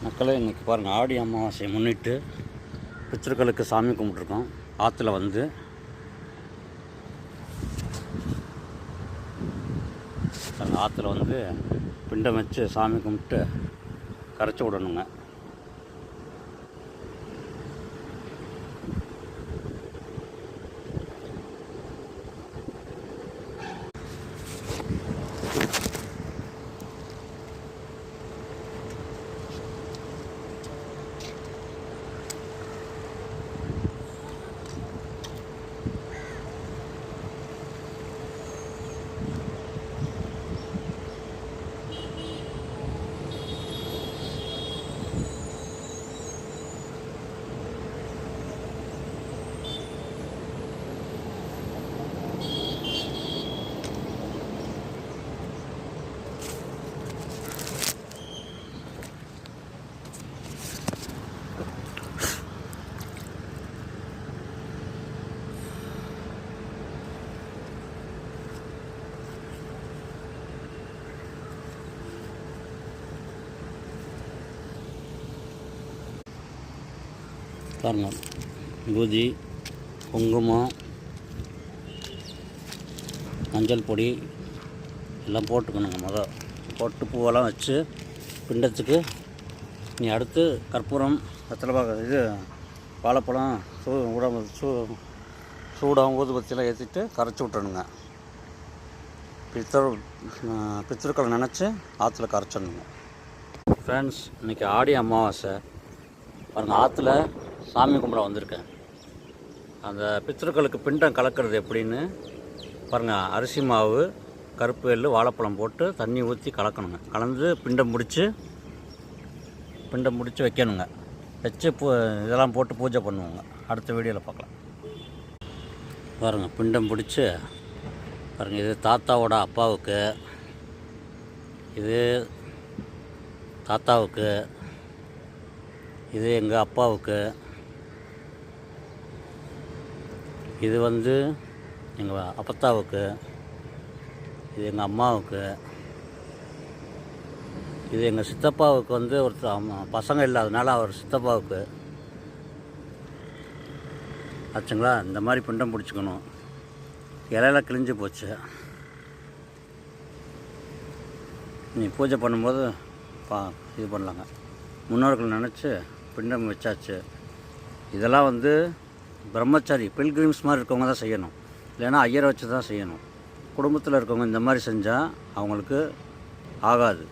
மக்களே, இன்றைக்கி பாருங்கள், ஆடி அமாவாசையை முன்னிட்டு பித்திருக்களுக்கு சாமி கும்பிட்ருக்கோம். ஆற்றுல வந்து ஆற்றுல வந்து பிண்டம் வச்சு சாமி கும்பிட்டு கரைச்சி விடணுங்க. பாருங்கள், பூதி, குங்குமம், மஞ்சள் பொடி எல்லாம் போட்டுக்கணுங்க. போட்டு பூவெல்லாம் வச்சு பிண்டத்துக்கு நீ அடுத்து கற்பூரம், வெத்தலை வாழைப்பழம் சூடாக ஊதுபத்தியெல்லாம் ஏற்றிட்டு கரைச்சி விட்டுணுங்க. பித்திருக்களை நினச்சி ஆற்றுல கரைச்சிடணுங்க. ஃப்ரெண்ட்ஸ், இன்றைக்கி ஆடி அமாவாசை பாருங்கள், ஆற்றுல சாமி கும்பிட வந்திருக்கேன். அந்த பித்திருக்களுக்கு பிண்டம் கலக்கிறது எப்படின்னு பாருங்கள். அரிசி மாவு, கருப்பு எள்ளு, வாழைப்பழம் போட்டு தண்ணி ஊற்றி கலக்கணுங்க. கலந்து பிண்டம் முடித்து வைக்கணுங்க. வச்சு இதெல்லாம் போட்டு பூஜை பண்ணுவோங்க. அடுத்த வீடியோவில் பார்க்கலாம். பாருங்கள், பிண்டம் பிடிச்சி பாருங்கள். இது தாத்தாவோட அப்பாவுக்கு, இது தாத்தாவுக்கு, இது எங்கள் அப்பாவுக்கு, இது வந்து எங்கள் அப்பத்தாவுக்கு, இது எங்கள் அம்மாவுக்கு, இது எங்கள் சித்தப்பாவுக்கு வந்து ஒரு பசங்க இல்லாதனால அவர் சித்தப்பாவுக்கு ஆச்சுங்களா. இந்த மாதிரி பிண்டம் பிடிச்சிக்கணும். இலையெல்லாம் கிழிஞ்சு போச்சு. நீ பூஜை பண்ணும்போது இது பண்ணலாங்க. முன்னோர்கள் நினச்சி பிண்டம் வச்சாச்சு. இதெல்லாம் வந்து பிரம்மச்சாரி பில்கிரிம்ஸ் மாதிரி இருக்கவங்க தான் செய்யணும். இல்லைன்னா ஐயரை வச்சு தான் செய்யணும். குடும்பத்தில் இருக்கவங்க இந்த மாதிரி செஞ்சால் அவங்களுக்கு ஆகாது.